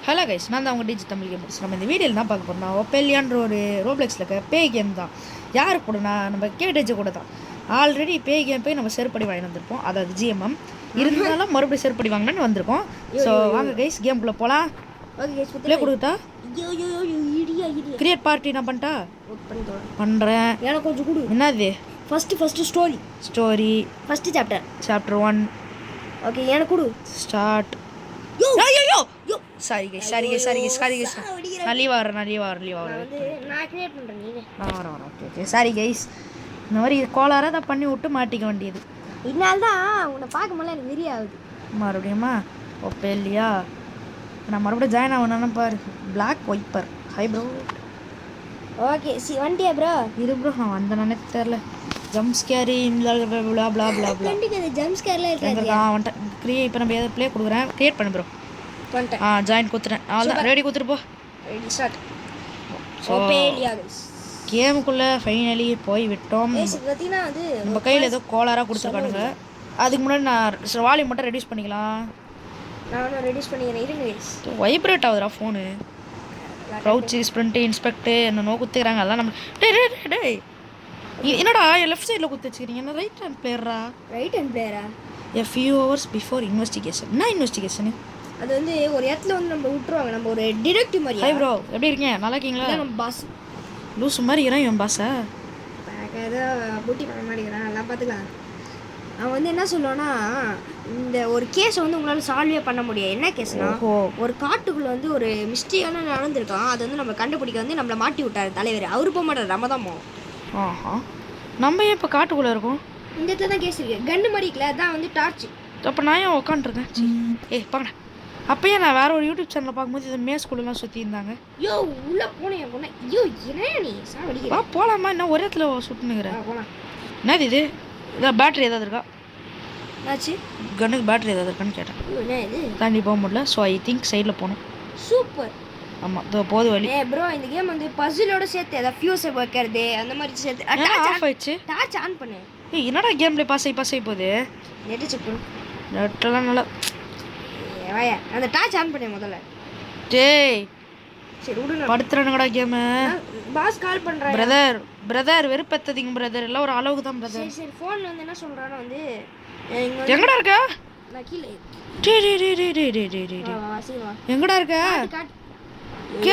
Hello guys, நான் தான் உங்கள் டிஜி தமிழ் கேமர்ஸ். நம்ம இந்த வீடியோவில் தான் பார்க்க போகிறோம். ஒப்பேலியான்ற ஒரு ரோப்ளெக்ஸில் இருக்க பேய் கேம் தான். யார் கூடனா நம்ம கேட்டேஜ் கூட தான். ஆல்ரெடி பேய் கேம் போய் நம்ம செருப்படி வாங்கி வந்திருப்போம், அதாவது ஜிஎம்எம். இருந்தாலும் மறுபடியும் செருப்படி வாங்கினு வந்திருக்கோம். ஸோ வாங்க கைஸ், கேம்குள்ளே போகலாம். ப்ளே கொடுத்தா கிரியேட் பார்ட்டி நான் பண்ணிட்டா பண்ணுறேன். எனக்கு கொஞ்சம் கொடு. என்னது? First story first chapter 1. Okay, எனக்கு கொடு. ஸ்டார்ட். Sorry guys. நான் லீவ் ஆகிறேன். நான் கிரியேட் பண்ணுறேன். நான் வரேன். Okay sorry guys. இந்த மாதிரி கோளாராக தான் பண்ணி விட்டு மாட்டிக்க வேண்டியது. இதனால தான் உன்னை பார்க்கும்போது எனக்கு வெறி ஆகுது. மறுபடியுமா ஓப்பே இல்லையா? நான் மறுபடியும் ஜாயின் ஆகணும்னு பாரு. Black viper. Hi bro. Okay வண்டியா ப்ரோ? இரு ப்ரோ, நான் வந்தேன்னு தெரில. Jump scary blah blah blah blah. Jump ஸ்கேர்லாம் இருக்காது. வந்துட்டேன். இப்போ நம்ம எதாவது ப்ளே கொடுக்குறேன். கிரியேட் பண்ணு ப்ரோ. ஜாயின் கொடுத்துறேன். அவ்வளோதான், ரெடி கொடுத்துட்டு போ. Ready start. ஓப்பே இல்லையா கைஸ்? கேமுக்குள்ளே ஃபைனலி போய் விட்டோம். பார்த்தீங்கன்னா வந்து நம்ம கையில் ஏதோ கோளாராக கொடுத்துருக்கானுங்க. அதுக்கு முன்னாடி நான் வால்யூம் மட்டும் ரெடியூஸ் பண்ணிக்கலாம். நானும் ரெடியூஸ் பண்ணிக்கிறேன். இருங்க கைஸ். வைப்ரேட் ஆகுதுடா ஃபோனு. க்ரௌச்சு ஸ்ப்ரிண்ட்டு இன்ஸ்பெக்ட்டு என்னென்னோ குத்துக்கிறாங்க. அதெல்லாம் நம்ம டேய் என்னடா லெஃப்ட் சைடில் குத்து வச்சுக்கிறீங்க? என்ன ரைட் ஹேண்ட் பிளேயரா? A few hours before investigation. என்ன இன்வெஸ்டிகேஷனு? அது வந்து ஒரு இடத்துல வந்து நம்ம விட்டுருவாங்க. நம்ம ஒரு டிடெக்டிவ் மாதிரி. ஹாய் ப்ரோ, எப்படி இருக்கீங்க? நல்லா இருக்கீங்களா? நம்ம பாஸ் லூஸ் மாதிரி இருக்கிறான் இவன் பாஸா. ஏதோ பூட்டி பண்ண மாட்டேங்கிறான். நல்லா பார்த்துக்கலாம். அவன் வந்து என்ன சொல்லுவான்னா, இந்த ஒரு கேஸை வந்து உங்களால் சால்வே பண்ண முடியாது. என்ன கேஸ்னா, ஒரு காட்டுக்குள்ளே வந்து ஒரு மிஸ்டேக்கான நடந்திருக்கான். அது வந்து நம்ம கண்டுபிடிக்க வந்து நம்மளை மாட்டி விட்டார் தலைவர். அவரு போக மாட்டார், நம்ம தான் போவோம். ஆஹா, நம்ம ஏன் இப்போ காட்டுக்குள்ளே இருக்கோம்? இந்த இடத்துல தான் கேஸ் இருக்கு. கன்று மாதிரி இருக்குல்ல, அதான் வந்து டார்ச். அப்போ நான் ஏன் உட்காந்துருக்கேன்? பார்க்கணேன். அப்போயே நான் வேற ஒரு யூடியூப் சேனலில் பார்க்கும்போது இந்த மே ஸ்கூலெல்லாம் சுற்றி இருந்தாங்க. யோ உள்ளே போனேன் போனேன். ஐயோ என்ன நீ சாவடிக்க? போகலாமா? என்ன ஒரே இடத்துல சுட்டுனுங்கிறேன். போகலாம். என்னது இது? இதான் பேட்ரி ஏதாவது இருக்கா? என்னாச்சு? கன்னுக்கு பேட்ரி ஏதாவது இருக்கான்னு கேட்டேன். என்ன இது? தாண்டி போக முடியல. ஸோ ஐ திங்க் சைடில் போகணும். சூப்பர். ஆமாம், இதோ போது வழி. ப்ரோ, இந்த கேம் வந்து பசிலோட சேர்த்து ஏதாவது ஃபியூஸை வைக்கிறது அந்த மாதிரி சேர்த்து. ஆஃப் ஆயிடுச்சு. டார்ச் ஆன் பண்ணு. என்னடா கேம்ல பாஸ் ஆகி போகுது? நெட்டு செக் பண்ணு. நெட்டெல்லாம் நல்லா. வாயா, அந்த டார்ச் ஆன் பண்ணு முதல்ல. டேய் சரி விடு. படுத்துறானுங்கடா கேமு. பாஸ் கால் பண்ணுறேன். பிரதர் வெறுப்பேத்தாதீங்க பிரதர். எல்லாம் ஒரு அளவுக்கு தான் பிரதர். சரி ஃபோனில் வந்து என்ன சொல்கிறான்னு வந்து எங்கடா இருக்க? நான் கீழே. எங்கடா இருக்க?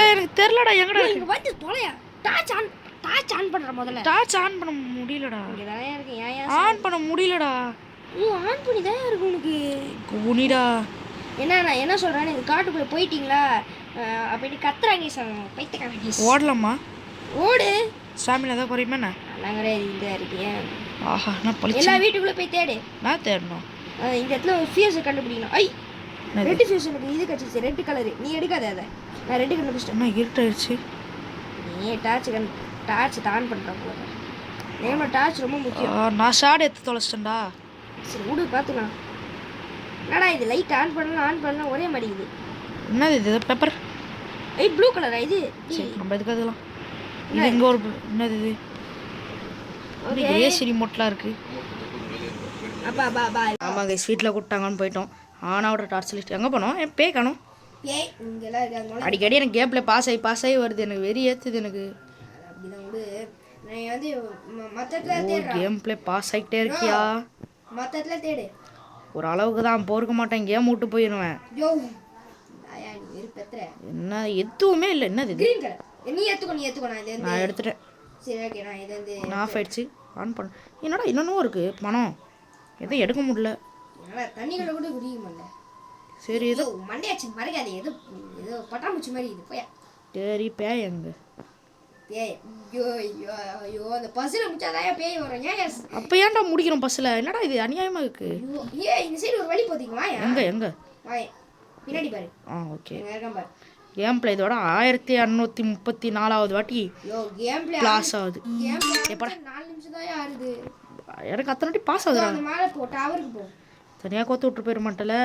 எனக்கு தெரியலடா. எங்கடா இங்க வந்து தொலையா. டார்ச் ஆன் பண்ற முதல்ல. டார்ச் ஆன் பண்ண முடியலடா. இங்க தான் இருக்கு. ஏன் ஆன் பண்ண முடியலடா. ஆன் பண்ணி தான் இருக்கு உனக்கு. குனிடா. நான் என்ன சொல்றேன், இந்த காட்டுக்குள்ள போயிட்டீங்களா அப்படி கத்துறாங்க சார். பைத்தியக்காரங்க. ஓடலாமா? ஓடு. சாமியில் ஏதாவது குறையுமா? நாங்களே இதாக இருக்கேன். ஆஹா, நான் பழி. எல்லா வீட்டுக்குள்ளே போய் தேடு. நான் தேடணும். இந்த இடத்துல ஒரு ஃபியூஸை கண்டுபிடிக்கணும். ரெட் ஃபியூஸ் எனக்கு இது கட்சிச்சு. Red colour. நீ எடுக்காத அதை. நான் ரெட்டு கண்டுபிடிச்சிட்டேன். இருட்டாயிடுச்சு. நீ டார்ச் ஆன் பண்ணுறேன் போல. நேம டார்ச் ரொம்ப முக்கியம். நான் ஷாட் எடுத்து தொலைச்சிட்டேன்டா. சரி விடு, பார்த்துக்கலாம். என்னடா இது? லைட் ஆன் பண்ணலாம் ஒரே மாட்டேங்குது. என்னது இது? பெப்பர். ப்ளூ கலரா இது? நம்ம எதுக்கு அதெல்லாம்? இது இங்கே ஒரு என்னது இது? ஏசி ரிமோட்லாம் இருக்கு. ஆமாம் கைஸ், வீட்டில் கூப்பிட்டாங்கன்னு போயிட்டோம். ஆனாவோட டார்ச் லிஸ்ட் எங்கே போனோம்? என் பே காணும். அடிக்கடி எனக்கு கேப்பில் பாஸ் ஆகி வருது. எனக்கு வெறி ஏற்றுது எனக்கு. கேம் பிளே பாஸ் ஆகிட்டே இருக்கியா? ஒரு அளவுக்கு தான் பொறுக்க மாட்டேன். கேம் விட்டு போயிடுவேன். என்ன எதுவுமே இல்லை. என்னது இது? நான் எடுத்துட்டேன். நான் ஆஃப் ஆயிடுச்சு. ஆன் பண்ண. என்னடா இன்னொன்னும் இருக்கு பணம். எதுவும் எடுக்க முடியல. சரி ஏதோ மண்டையாச்சு மறைக்காது. ஏதோ பட்டாம்பூச்சி மாதிரி இது. போயா. சரி பேய் எங்க? பேய். ஐயோ அந்த பஸ்ஸில் முடிச்சாதான் பேய் வரும். அப்போ ஏன்டா முடிக்கிறோம் பஸ்ஸில்? என்னடா இது அநியாயமாக இருக்கு. இந்த சைடு ஒரு வழி போதிக்குமா? எங்க பின்னாடி பாரு. ஓகே. கேம் பிளே இதோட 1634வது வாட்டி பாஸ் ஆகுது. எப்படா 4 நிமிஷம் தான் ஆகுது. எனக்கு அத்தனை வாட்டி பாஸ் ஆகுதுடா. அந்த மேலே போ, டவருக்கு போ. தனியாக கோத்து விட்டு போயிட மாட்டல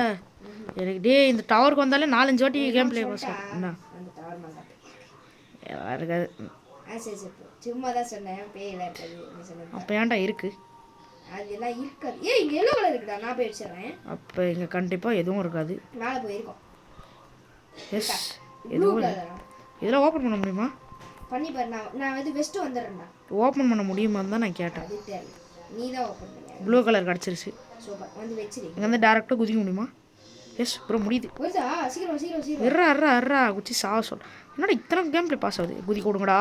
எனக்கு. இந்த டவருக்கு வந்தாலே 4-5 வாட்டி கேம் பிளே பாஸ் ஆகும். என்ன இருக்காது. சும்மா தான் சொன்னேன். பேயில இருக்காது. அப்போ ஏன்டா இருக்கு? அதெல்லாம் இருக்காது. இங்கே எல்லோ கலர் இருக்குடா. நான் போய் வச்சிடுறேன். அப்போ இங்கே கண்டிப்பாக எதுவும் இருக்காது. மேலே போயிருக்கோம். எஸ் ப்ளூ கலர் இதெல்லாம் ஓப்பன் பண்ண முடியுமா? பண்ணி பாரு. நான் வந்து வெஸ்ட் வந்துடுறேன்டா. ஓப்பன் பண்ண முடியுமான்னு தான் நான் கேட்டேன். அது தெரியல, நீ தான் ஓப்பன் பண்ணி. ப்ளூ கலர் கிடச்சிருச்சு. சூப்பர், வந்து வச்சிரு. இங்கே வந்து டேரெக்டாக குதிக்க முடியுமா? எஸ் ப்ரோ முடியுது. வருதா? சீக்கிரம் சீக்கிரம் சீக்கிரம். எர்ரா குச்சி சாவ சொல். என்னடா இத்தனை கேம் ப்ளே பாஸ் ஆகுது? குதிக்க விடுங்கடா,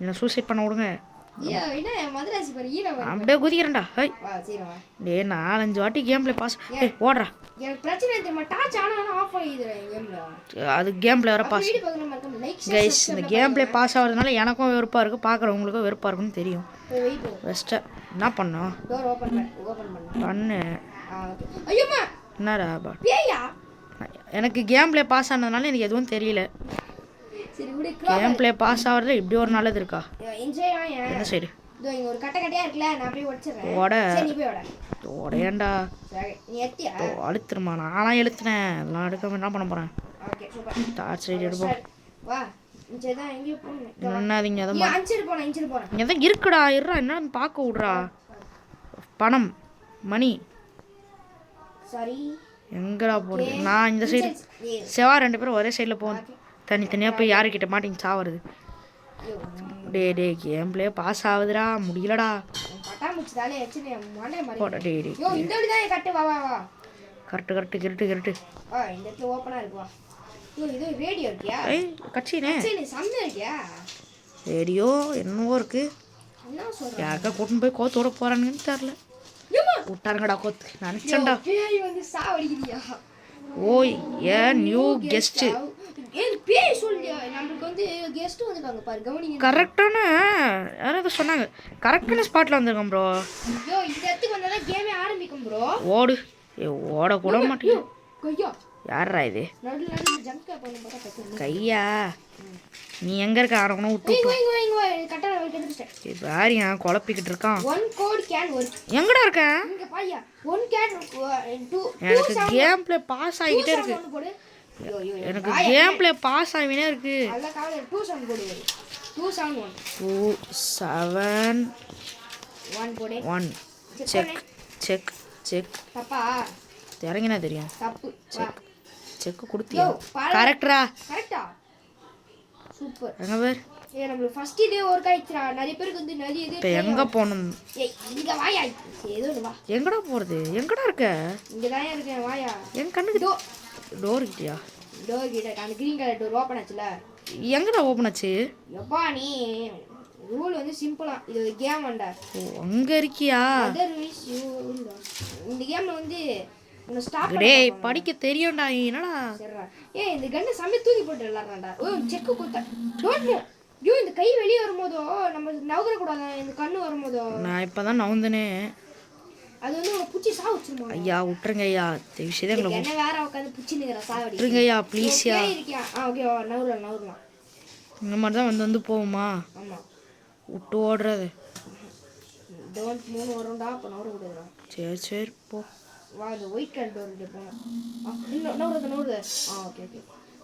என்ன சூசைட் பண்ண விடுங்க. என்ன மதுராசி பாரு, ஈரோ அப்படியே குதிக்கிறேன்டா. ஹை வா சீக்கிரம் வா. டே 4-5 வாட்டி கேம் ப்ளே பாஸ். ஓடுறா. எனக்கு பிரச்சனை தெரியுமா, டார்ச் ஆனா ஆஃப் ஆகிடுது கேம்ல. அது கேம் ப்ளே வர பாஸ். வீடியோ பார்க்கணும் மறக்காம லைக் கைஸ் இந்த கேம் ப்ளே பாஸ் ஆகிறதுனால எனக்கும் வெறுப்பாக இருக்குது, பார்க்குறவங்களுக்கும் வெறுப்பாக இருக்குன்னு தெரியும். வெயிட் பெஸ்ட்டாக என்ன பண்ணோம்? டோர் ஓபன் பண்ணு. ஐயோமா என்னடா பேயா? எனக்கு கேம் ப்ளே பாஸ் ஆனதுனால எனக்கு எதுவும் தெரியல. சரி விடு. கேம் ப்ளே பாஸ் ஆகிறதுல இப்படி ஒரு நல்லது இருக்கா? என்ஜாய் ஆ. என்ன சைடு? இதோ இங்க ஒரு கட்டையா இருக்குல, நான் அப்படியே உடைச்சிரேன். ஓட. சரி நீ போய் ஓட. ஓடையண்டா. சரி நீ எத்தியா? அழுத்துறமா? நானா எழுத்துனேன். எல்லாம் எடுக்காம என்ன பண்ண போறேன்? Okay super. டார்ச் லைட் எடுப்போம். வா இங்க தான் எங்க போறேன். என்னதிங்க அத நீ அஞ்சிரு போறேன். இங்க தான் இருக்குடா. இருடா, என்னன்னு பார்க்க விடுறா. பணம் மணி சரி எங்கடா போறது? நான் இந்த சைடு செவா 2 பேரும் ஒரே சைடில் போவோம். தனித்தனியாக போய் யாருக்கிட்ட மாட்டிங்க சாவுறது. டே கேம் ப்ளே பாஸ் ஆகுதுடா, முடியலடா. பட்டாம்பூச்சி தாலே வச்சுனே மண்டை மாதிரி. போடா டே. யோ இந்த வழி தான் கட்டு. வா கரெக்ட் கிருட்டு. வா இந்த இடத்துல ஓபனா இருக்கு. வா யோ இது ரேடியோ இருக்கியா? ஏய் கட்சினே. சரி சம்மே இருக்கியா? ரேடியோ என்னவோ இருக்கு. என்ன சொல்ற? யாருக்கா கூட்டின்னு போய் கோத்தோட போறானுங்கன்னு தெரியல. யம்மா விட்டாருங்கடா கோத்து. நினைச்சேன்டா. பேய் வந்து சாவடிக்குதியா? ஓய் ஏ நியூ கெஸ்ட். ஏய் பேய் சொல்லியா? நமக்கு வந்து கெஸ்ட் வந்திருக்காங்க பாரு, கவனிங்க. கரெக்டான யாராவது சொன்னாங்க. கரெக்டான ஸ்பாட்ல வந்திருக்கோம் ப்ரோ. யோ இந்த இடத்துக்கு வந்தா தான் கேமே ஆரம்பிக்கும் ப்ரோ. ஓடு. ஓட கூட மாட்டேன். கையா யாரா இது? நடுல ஜம்ப் பண்ணி பார்த்தா கட்டு. கையா நீ எங்க இருக்க? ஆரம்பணும் விட்டு இங்க கட்டற வைக்கிறேன். பாரியா குழப்பிக்கிட்டு இருக்கான். One code can work. எங்கடா இருக்க? இங்க பாயா. ஒன் கேன் 2 எனக்கு கேம் ப்ளே பாஸ் ஆகிட்டே இருக்கு. எனக்கு கேம் ப்ளே பாஸ் ஆகினே இருக்கு. அத கால 2 சவுண்ட் போடு. 2 சவுண்ட் 1 2 7 1 போடு. 1 செக் தப்பா இறங்கினா தெரியும். தப்பு. செக் கொடுத்தியா? கரெக்டா? கரெக்ட்டா? சூப்பர். எங்க பேர்? நம்மளுக்கு ஃபர்ஸ்ட் இதே ஒரு காய்ச்சா. நிறைய பேருக்கு வந்து நிறைய இது. இப்போ எங்க போணும்? ஏய் இங்க வாயா. ஏதோ வா. எங்கடா போறது? எங்கடா இருக்க? இங்க தான் இருக்கேன் வாயா. என் கண்ணுக்கு டோர் கிட்டியா? டோர் கிட்ட அந்த கிரீன் கலர் டோர் ஓபன் ஆச்சுல. எங்கடா ஓபன் ஆச்சு? எப்பா நீ ரூல் வந்து சிம்பிளா. இது ஒரு கேம் வண்டா. ஓ அங்க இருக்கியா? அதர்வைஸ் இந்த கேம்ல வந்து உன்னை ஸ்டாப் டேய் படிக்க தெரியும்டா. என்னடா சரிடா. ஏய் இந்த கண்ணை சமய தூக்கி போட்டு விளாட்றான்டா. ஓ செக் கொடுத்த. Don't move. ஐயோ இந்த கை வெளியே வரும்போதோ நம்ம நவுற கூடாது. இந்த கண்ணு வரும்போதோ நான் இப்பதான் நவுந்தனே. அது வந்து உன்னை புச்சி சாவுச்சுமா. ஐயா விட்டுருங்க ஐயா. விஷயத்தை எங்களை என்ன வேற உட்காந்து புச்சி நிக்கிற சாவடி. விட்டுருங்க ஐயா ப்ளீஸ்யா. இருக்கியா? ஓகே நவுறலாம். இந்த மாதிரி தான் வந்து போகுமா? ஆமா விட்டு ஓடுறது. டோன்ட் மூவ் வரும்டா. அப்ப நவுற கூடாதுடா. சரி போ. வா இந்த ஒயிட் கலர் டோர் கிட்ட போலாம். நவுறது. ஓகே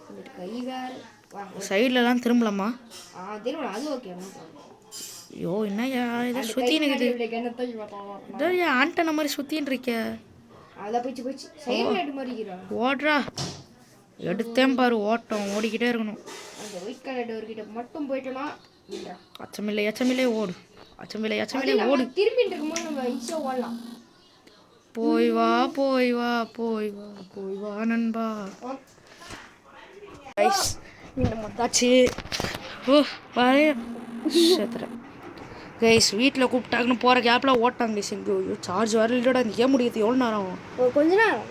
இந்த கை வேற. வா சைட்லலாம் திரும்பலாமா? திரும்ப அது ஓகே. ஐயோ என்னய்யா இதை சுற்றி நிற்குது. இதோ ஏன் ஆண்டன மாதிரி சுற்றின்னு இருக்க? அதான் போயிடுச்சு. சைடு மாதிரிக்கிறா. ஓடுறா. எடுத்தேன் பாரு ஓட்டம். ஓடிக்கிட்டே இருக்கணும். அந்த ஒயிட் கலர் டோர் கிட்ட மட்டும் போயிட்டோம்னா அச்சமில்லை ஓடு. அச்சமில்லை ஓடு. திரும்பிட்டு இருக்கும்போது நம்ம ஈஸியா ஓடலாம். போய் வா நண்பா. வந்தாச்சு. ஓ பாரு கைஸ் வீட்டில் கூப்பிட்டாங்கன்னு போகிற கேப்பில் ஓட்டாங்க கைஸ். எங்கேயோ சார்ஜ் வர இல்லைடா. இந்த கேம் முடியாது எவ்வளோ நேரம் ஆகும்? கொஞ்ச நேரம்.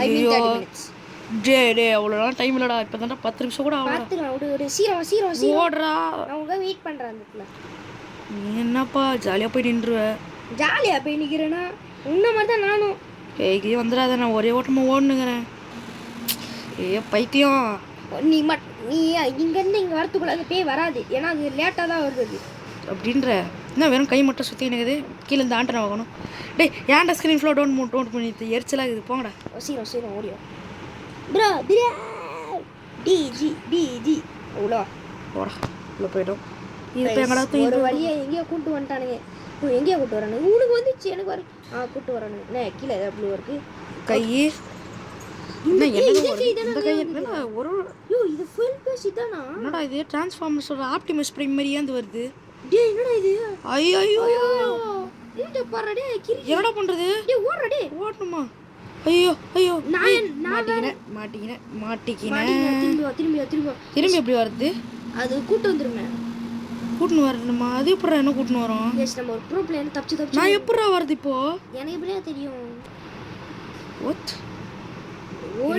ஐயோ டே அவ்வளோலாம் டைம் இல்லைடா. இப்போ தானே 10 நிமிஷம் கூட ஆகும். சீக்கிரம் ஓடுறா. அவங்க வெயிட் பண்ணுறாங்க. நீ என்னப்பா ஜாலியாக போய் நின்றுவ? ஜாலியாக போய் நிற்கிறேன்னா உன்ன மாதிரி தான் நானும். ஏய் வந்துடாத. நான் ஒரே ஓட்டமாக ஓடுனுங்கிறேன். பைத்தியம். நீ இங்கேருந்து இங்கே வரத்துக்குள்ள அந்த பேய் வராது. ஏன்னா அது லேட்டாக தான் வருது அப்படின்ற. என்ன வெறும் கை மட்டும் சுற்றி நிற்குது. கீழே இந்த ஆண்டனை வாங்கணும். டேய் ஏன்டா ஸ்க்ரீன் ஃப்ளோ டவுன் பண்ணிட்டு எரிச்சலாக இருக்குது. போங்கடா. சீக்கிரம் ஓடியோ ப்ரோ. டிஜி அவ்வளோ போடா உள்ள போய்டும். இப்போ எங்கடா ஒரு வழியை எங்கேயோ கூப்பிட்டு வந்துட்டானுங்க. எங்கேயோ கூப்பிட்டு வரானுங்க. உனக்கு வந்துச்சு எனக்கு வர கூப்பிட்டு வரானுங்க. என்ன கீழே ஏதாவது ப்ளூ இருக்குது. கை என்ன இதே என்ன கை தானே இந்த கை என்னடா ஒரு ஐயோ இது ஃபுல் பேஸ் இதானா என்னடா இது டிரான்ஸ்ஃபார்மர்ஸோட ஆப்டிமஸ் பிரைம் மாதிரியே வந்து வருது. டேய் என்னடா இது ஐயோ இங்க பாருடா டேய் கிரி என்னடா பண்றது? டேய் ஓடுடா டேய் ஓடணுமா? ஐயோ ஐயோ நான் மாட்டிக்கினேன். திரும்பி எப்படி வருது? அது கூட்டு வந்துருங்க. கூட்டுன்னு வரணுமா? அது எப்படா என்ன கூட்டுன்னு வரும்? எஸ் நம்ம ஒரு ப்ரோ பிளேயர் தப்பிச்சு நான் எப்படா வருது இப்போ? எனக்கு எப்படியா தெரியும்? வாட்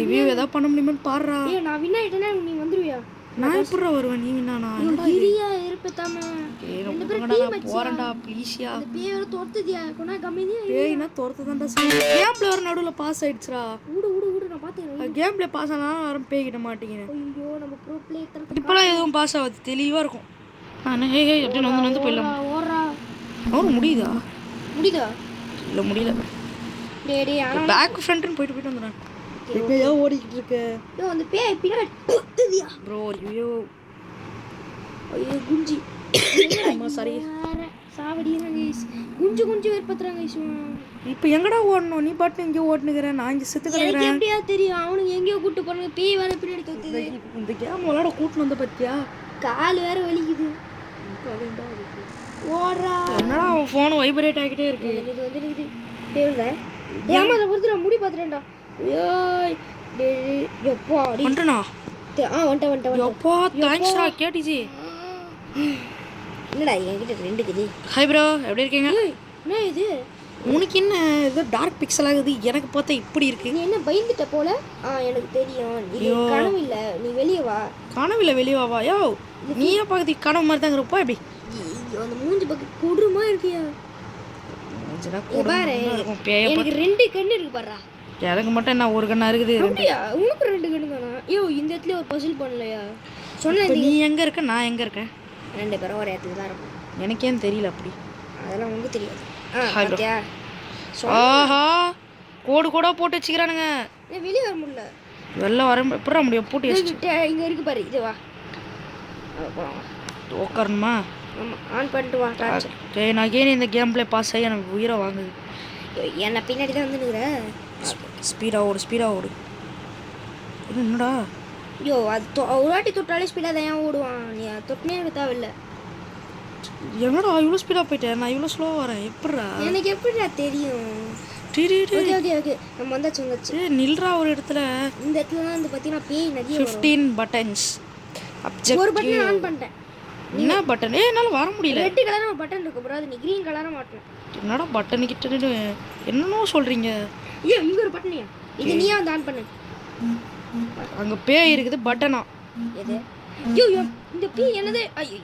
ரிவ்யூ ஏதாவது பண்ண முடியுமான்னு பாருடா. ஏய் நான் வின் ஆயிட்டேனா நீ வந்துருவியா? நான் எப்படா வருவேன்? நீ வின்னானா? கிரியா இருப்பதாமே. ரெண்டு பேரும் டீம் போறடா ப்ளீஸ்யா. அந்த பேர் தோர்த்துதியா கொனா கம்மியா. ஏய் என்ன தோர்த்ததான்டா சொல்லு. கேம் பிளே வர நடுவுல பாஸ் ஆயிடுச்சுடா. ஊடு நான் பாத்தேன். கேம் பிளே பாஸ் ஆனா யாரும் பேய்கிட்ட மாட்டீங்க. ஐயோ நம்ம ப்ரோ பிளேயர் இப்பலாம் எதுவும் பாஸ் ஆகாது, தெளிவா இருக்கும். நான் ஹே அப்படி வந்து போயிடலாம். ஓடுறா அவரு முடியுதா? முடியுதா? இல்ல முடியல. டேய் ஆனா பேக் ஃப்ரண்ட்னு போயிட்டு வந்துறான். இப்பயா ஓடிக்கிட்டு இருக்க? யோ அந்த பேய் பின்னாடி குத்துதியா ப்ரோ ஐயோ குஞ்சி அம்மா சாரி சாவடிங்க गाइस குஞ்சு வெறுப்பத்துறாங்க गाइस. இப்போ எங்கடா ஓடணும்? நீ பாட்டு எங்கேயோ ஓடுனுக்குறேன், நான் இங்கே செத்து கிடக்குறேன். எனக்கு எப்படியா தெரியும்? அவனுக்கு எங்கேயோ கூட்டு போறாங்க, பேய் வேற பின்னாடி தொத்துது. இந்த கேம் விளையாட கூட்டு வந்த பத்தியா? கால் வேற வலிக்குது. ஓடுறா என்னடா அவன் ஃபோன் வைப்ரேட் ஆகிட்டே இருக்கு. இது வந்து இருக்குது தேவல. ஏமா அத பொறுத்துடா முடி பாத்துறேன்டா. ஏய் டேய் எப்பா அடி வந்துட்டனா? வந்துட்டேன் எப்பா தேங்க்ஸ்டா கேட்டிஜி. என்னடா என்கிட்ட ரெண்டு கிதி. ஹாய் ப்ரோ எப்படி இருக்கீங்க? என்ன இது? உனக்கு என்ன ஏதோ டார்க் பிக்சல் ஆகுது? எனக்கு பார்த்தா இப்படி இருக்கு. நீ என்ன பயந்துட்ட போல? எனக்கு தெரியும். இது கனவு இல்ல, நீ வெளிய வா. கனவுல வெளிய வா. யோ நீயே பாக்குது கனவு மாதிரி தான் இருப்பா. எப்படி அந்த மூஞ்சி பக்கம் குடுமா இருக்கியா? பாரு எனக்கு ரெண்டு கண்ணு இருக்கு பாருடா. எனக்கு மட்டும் என்ன ஒரு கண்ணா இருக்குது? அப்படியா? உனக்கு ரெண்டு கண்ணு தானா? ஐயோ இந்த இடத்துல ஒரு பசில் பண்ணலையா? சொன்னேன். நீ எங்க இருக்க, நான் எங்க இருக்கேன்? ரெண்டு பேரும் ஒரு இடத்துல தான் இருக்கும். எனக்கேன்னு தெரியல அப்படி. அதெல்லாம் உங்களுக்கு தெரியாது. பாத்தியா? ஆஹா கோடு கோடா போட்டு வச்சுக்கிறானுங்க. வெளிய வர முடியல. வெளில வர எப்படா முடியும்? போட்டு இங்க இருக்கு பாரு. இது வா போலாம். உட்காரணுமா? ஆமாம் ஆன் பண்ணிட்டு வா. ஓகே நான் ஏன் இந்த கேம் பிளே பாஸ் ஆகி எனக்கு உயிரை வாங்குது. என்ன பின்னாடி தான் வந்துனுக்குற. ஸ்பீடாக ஓடு. என்னடா ஐயோ அது ஒரு வாட்டி தொட்டாலே ஸ்பீடாக தான் ஏன் ஓடுவான்? நீ தொட்டினே எனக்கு தேவையில்லை. என்னடா இவ்வளோ ஸ்பீடாக போயிட்டேன், நான் இவ்வளோ ஸ்லோவாக வரேன். எப்படா எனக்கு எப்படிடா தெரியும்? ஓகே நம்ம வந்தாச்சு. நில்றா ஒரு இடத்துல. இந்த இடத்துல தான் வந்து பார்த்தீங்கன்னா பேய் நிறைய 15 பட்டன்ஸ். ஒரு பட்டன் ஆன் பண்ணிட்டேன். என்ன பட்டன்? என்னால் வர முடியல. ரெட் கலராக ஒரு பட்டன் இருக்கு ப்ரோ, அது நீ க்ரீன் கலராக மாட்டேன். என்னடா பட்டன் கிட்ட என்னன்னோ சொல்கிறீங்க? ஐயோ இங்கே ஒரு பட்டனையா? இது நீயா வந்து ஆன் பண்ணு. அங்கே பேய் இருக்குது பட்டனா? எது? ஐயோ இந்த பேய் என்னது? ஐயோ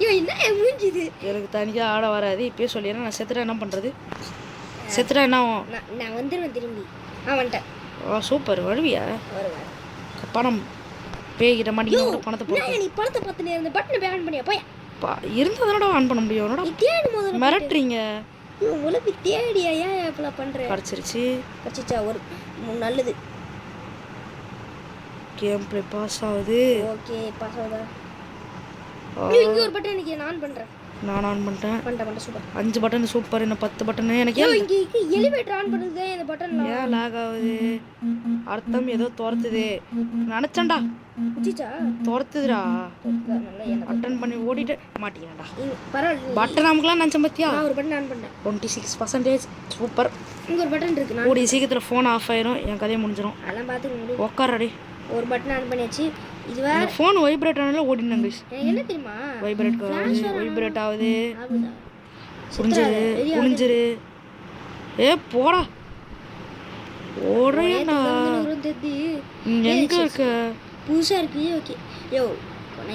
ஐயோ என்ன மூஞ்சிது? எனக்கு தனியாக ஆட வராது. இப்பயே சொல்லிடுறேன். நான் செத்துட்டா என்ன பண்ணுறது? செத்துட்டா என்ன ஆகும்? நான் வந்துடுவேன் திரும்பி. வந்துட்டேன். சூப்பர். வருவியா? வருவேன். பணம் பேய்கிட்ட மாட்டீங்க. பணத்தை போட்டு நீ பணத்தை பார்த்து இந்த பட்டனை ஆன் பண்ணியா? போய் இருந்தால் தானடா ஆன் பண்ண முடியும். தேடும் போது மிரட்டுறீங்க. உனக்கு தேடியா? ஏன் இப்பெல்லாம் பண்ணுறேன்? கிடச்சிச்சா? ஒரு நல்லது. கேம் பிளே பாஸ் ஆகுது. ஓகே பாஸ் ஆகுதா? இங்கே ஒரு பட்டன் எனக்கு நான் ஆன் பண்ணுறேன். நான் ஆன் பண்ணிட்டேன். சூப்பர். 5 button super. என்ன 10 பட்டன். எனக்கு இங்கே எலிவேட்டர் ஆன் பண்ணுறது இந்த பட்டன் ஏன் லாக் ஆகுது? அர்த்தம் ஏதோ துரத்துது நினச்சேன்டா. துரத்துதுடா. அட்டன் பண்ணி ஓடிட்டு மாட்டீங்கடா. பரவாயில்ல. பட்டன் நமக்குலாம் நினச்சேன் பார்த்தியா? ஒரு பட்டன் ஆன் பண்ணேன். 26%. சூப்பர். இங்கே ஒரு பட்டன் இருக்கு. கூடிய சீக்கிரத்தில் ஃபோன் ஆஃப் ஆயிரும். என் கதையை முடிஞ்சிடும். அதெல்லாம் பார்த்து உட்காரடி. ஒரு பட்டன் ஆன் பண்ணியாச்சு. இது வேற ஃபோன் வைப்ரேட் ஆனாலும் ஓடினாங்க. என்ன தெரியுமா? வைப்ரேட் ஆகுது. புரிஞ்சிரு. ஏ போடா ஓடுறேன்டா. எங்க இருக்க? புதுசா இருக்கு. ஓகே யோ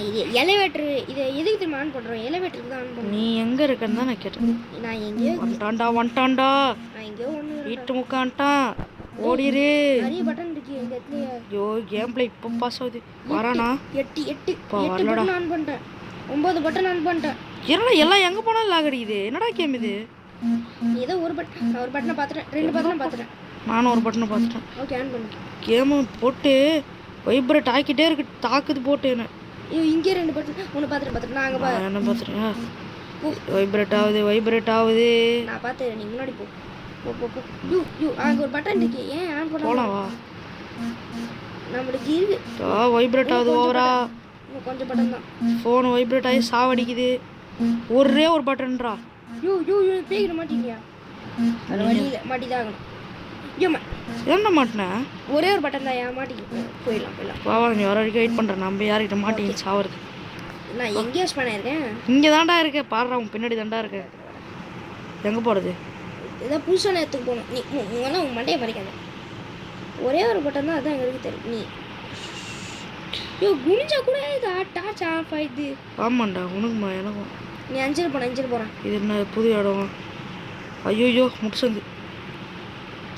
இது எலிவேட்டர். இது எதுக்கு தெரியுமா ஆன் பண்றோம்? எலிவேட்டருக்கு தான் ஆன் பண்றோம். நீ எங்க இருக்கன்னு தான் நான் கேட்டேன். நான் எங்கேயோ வந்துட்டான்டா. நான் எங்கேயோ வீட்டு முக்கான்ட்டான். ஓடிரு. நிறைய பட்டன் இருக்கு இந்த இடத்துல. ஐயோ கேம் பிளே இப்போ பாஸ் ஆகுது. வரானா? 8 பட்டன் ஆன் பண்ணிட்டேன். 9 பட்டன் ஆன் பண்ணிட்டேன். என்னடா எல்லாம் எங்க போனாலும் லாக் அடிக்குது? என்னடா கேம் இது? ஏதோ ஒரு பட்டன். நான் ஒரு பட்டனை பார்த்துட்டேன். 2 பட்டனை பார்த்துட்டேன். நானும் ஒரு பட்டனை பார்த்துட்டேன். ஓகே ஆன் பண்ணு. கேம் போட்டு வைப்ரேட் ஆக்கிட்டே இருக்கு. தாக்குது போட்டு என்ன. ஐயோ இங்கே 2 பட்டன். ஒன்று பார்த்துட்டேன். நான் அங்கே என்ன பார்த்துட்டேன்? வைப்ரேட் ஆகுது. நான் பார்த்து நீ முன்னாடி போ. போ யூ யூ அங்கே ஒரு பட்டன் இருக்கு ஏன் ஆன் பண்ண போலாம் வா. நம்மளுக்கு இருக்கு வைப்ரேட் ஆகுது ஓவரா. இன்னும் கொஞ்சம் பட்டன் தான். ஃபோன் வைப்ரேட் ஆகி சாவடிக்குது. ஒரே ஒரு பட்டன்ரா. யூ யூ யூ பேய்கிற மாட்டீங்களா? அது வழியில் மாட்டிதான் ஆகணும். ஐயோம்மா என்ன மாட்டினேன்? ஒரே ஒரு பட்டன் தான் மாட்டிக்கு போயிடலாம். பாவா நீ வர வரைக்கும் வெயிட் பண்ணுறேன். நம்ம யார்கிட்ட மாட்டிங்க சாவறது. நான் எங்கே யூஸ் பண்ணியிருக்கேன்? இங்கே தாண்டா இருக்கேன் பாடுறா. உன் பின்னாடி தாண்டா இருக்கேன். எங்கே போகிறது? ஏதாவது புதுசான இடத்துக்கு போகணும். நீ உங்களாம் உங்கள் மண்டையை பறிக்காத. ஒரே ஒரு பட்டன் தான், அதான் எங்களுக்கு தெரியும். நீ ஐயோ குனிஞ்சா கூட இது டார்ச் ஆஃப் ஆயிடுது. ஆமாண்டா உனக்குமா எனக்கும். நீ அஞ்சில் போகிறேன். இது என்ன புது இடம்? ஐயோ முடிச்சது.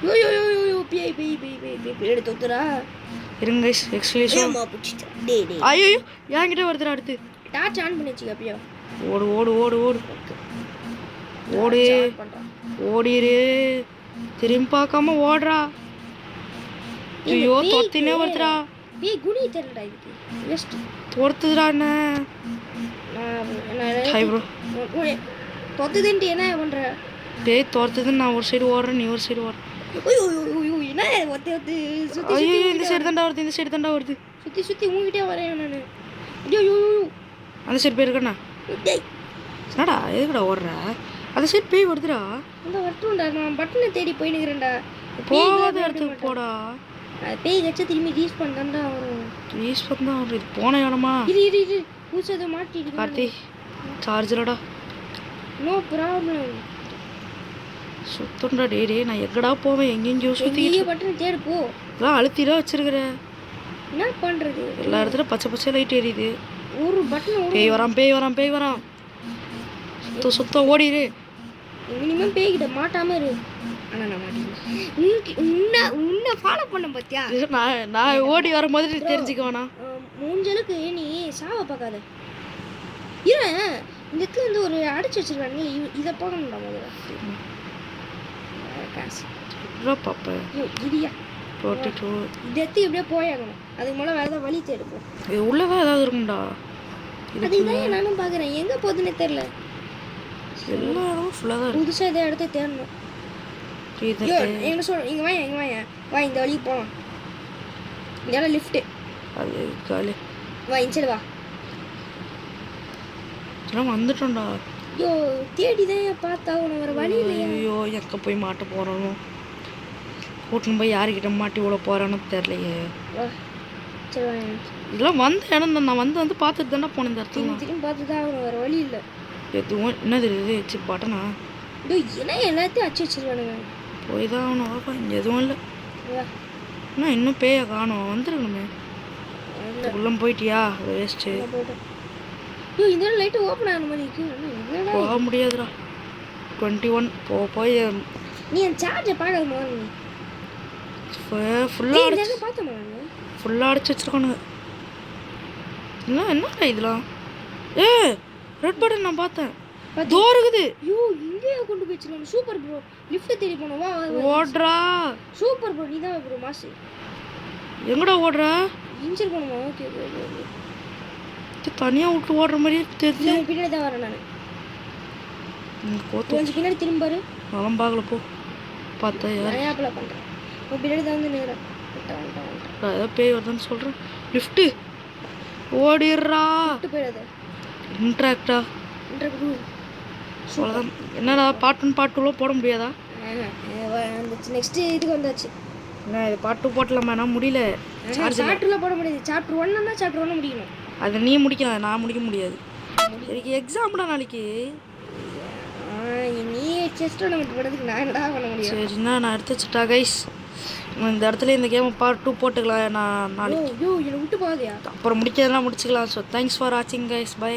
யோ யோ யோ யோ யோ பேய் எடுத்து ஒத்துறா. இருங்க கைஸ் எக்ஸ்பிளேஷன். ஏமா புடிச்சிட்டா. டேய் ஐயோ என்கிட்ட வருதுடா அடுத்து. டார்ச் ஆன் பண்ணி வச்சுக்க அப்படியே. ஓடு ஓடு ஓடு ஓடு ஓடு ஓடிரு. திரும்பி பார்க்காம ஓடுறா. ஐயோ தொத்தினே வருதுடா. பேய் குனி தெரியலடா இதுக்கு. ஜஸ்ட் பொறுத்துதுடா என்ன. Hi bro. தொத்துதுன்ட்டு என்ன பண்ற? பேய் துரத்துதுன்னு நான் ஒரு சைடு ஓடுறேன், நீ ஒரு சைடு ஓடுற. ஐயோ ஐயோ என்ன ஒத்து சுத்தி ஐயோ இந்த சைடு தாண்டா வருது, இந்த சைடு தாண்டா வருது. சுத்தி உங்ககிட்டே வரேன் நான். ஐயோ ஐயோ அந்த சைடு போயிருக்கண்ணா. டேய் என்னடா எதுக்குடா ஓடுற? அந்த சைடு பேய் வருதுடா. அந்த வரட்டும்டா. நான் பட்டனை தேடி போயினுக்கிறேன்டா. போகாத இடத்துக்கு போடா. பேய் கட்சி திரும்பி ரீஸ் பண்ணா வரும். ரீஸ் பண்ணா இது போன இடமா? இரு பூசத மாட்டிடு. கார்த்தி சார்ஜரடா. No problem. சுத்தம்டா டே நான் எங்கடா போவேன்? எங்கெங்கயோ சுத்தி. நீ பட்டனை தேடு போ. எல்லாம் அழுத்திடா வச்சிருக்கிற. என்ன பண்றது? எல்லா இடத்துல பச்சை லைட் எரியுது. ஒரு பட்டன் பேய் வரான். சுத்தம் ஓடிரு. மினிமம் பேய்கிட்ட மாட்டாம இரு. ஆனா நான் மாட்டேன். உன்னை ஃபாலோ பண்ண பாத்தியா? நான் ஓடி வரும்போது தெரிஞ்சுக்க வேணாம். மூஞ்சலுக்கு நீ சாவ பார்க்காத. இரு இதுக்கு வந்து ஒரு அடிச்சு வச்சிருக்காங்க. இதை போகணும்டா முதல்ல. காசு பாப்பேன். இடியா போட்டுட்டு இது எத்தி இப்படியே போயாகணும். அதுக்கு மேலே வேறு ஏதாவது வழி தேடுப்போம். இது உள்ளதான் ஏதாவது இருக்கும்டா. அதுதான் நானும் பார்க்குறேன். எங்கே போகுதுன்னே தெரில. எல்லா இடமும் ஃபுல்லாக தான் புதுசாக இதை இடத்த தேடணும். எங்கே சொல் இங்கே வாங்க வா இந்த வழிக்கு போகலாம். இங்கே லிஃப்ட்டு. அது காலி வா இன்சைடு வா. எல்லாம் வந்துட்டோம்டா. ஐயோ தேடி தான் பார்த்தா உனக்கு வேறு வழி இல்லையா? ஐயோ எங்கே போய் மாட்ட போகிறோம்? கூட்டின்னு போய் யாருக்கிட்ட மாட்டி விட போகிறான்னு தெரிலையே. சரி வாங்க. இதெல்லாம் வந்த இடம் தான். நான் வந்து பார்த்துட்டு தானே போனேன் இந்த இடத்துல. திரும்பி பார்த்து தான் ஆகணும். வேறு வழி இல்லை. எதுவும் என்னது இது சி பட்டனா? என்ன எல்லாத்தையும் அச்சு வச்சிருக்கானுங்க. போய் தான் ஆகணும். இங்கே எதுவும் இல்லை. என்ன இன்னும் பேய காணும்? வந்துருக்கணுமே. உள்ளே போயிட்டியா? வேஸ்ட்டு. ஐயோ இந்த லைட்டு ஓப்பன் ஆன மாதிரி இருக்கு. போக முடியாதுடா. 21 போய் நீ அந்த சார்ஜை பார்க்காத. ஃபுல்லாக அடிச்சு வச்சிருக்கானுங்க. என்னடா இதெல்லாம்? ரெட் பட்டன் நான் பார்த்தேன். தோ இருக்குது. ஐயோ இங்கேயே கொண்டு போய் வச்சிருக்காங்க. Super bro. லிஃப்ட் தேடி போனோம். வா ஓடுறா. Super bro. நீ தான் ப்ரோ மாசு. எங்கடா ஓடுற? இன்ஜர் போனோமா? ஓகே தனியாக விட்டு ஓடுற மாதிரி தெரிஞ்சு பின்னாடி தான் வரேன் நான். கொஞ்சம் பின்னாடி திரும்பாரு. நலம் பார்க்கல போ. பார்த்தா நிறையா அப்ளை பண்ணுறேன். பின்னாடி தான் வந்து நேரம் ஏதோ பேய் வருதுன்னு சொல்கிறேன். லிஃப்ட்டு ஓடிடுறா. போயிடாத. இன்ட்ராக்டா அவ்வளோதான். என்னடா பார்ட் 1 பார்ட் 2 போட முடியாதா? நெக்ஸ்ட்டு இதுக்கு வந்தாச்சு. என்ன இது பார்ட் 2 போட்டலாமா? நான் முடியல. சாப்டர்லாம் போட முடியாது. சாப்டர் 1 சாப்டர் 1 முடிக்கணும். அதை நீ முடிக்கலாம், நான் முடிக்க முடியாது. எனக்கு எக்ஸாம்டா நாளைக்கு. நீ செஸ்ட் டோர்னமெண்ட் போடுறதுக்கு நான் என்னடா பண்ண முடியும்? சரிண்ணா நான் எடுத்து வச்சுட்டா கைஸ். இந்த இடத்துல இந்த கேமை பார்ட் 2 போட்டுக்கலாம். நான் நாளைக்கு என்னை விட்டு போகாதியா? அப்புறம் முடிக்கிறதெல்லாம் முடிச்சுக்கலாம். ஸோ தேங்க்ஸ் ஃபார் வாட்சிங் கைஸ். பை.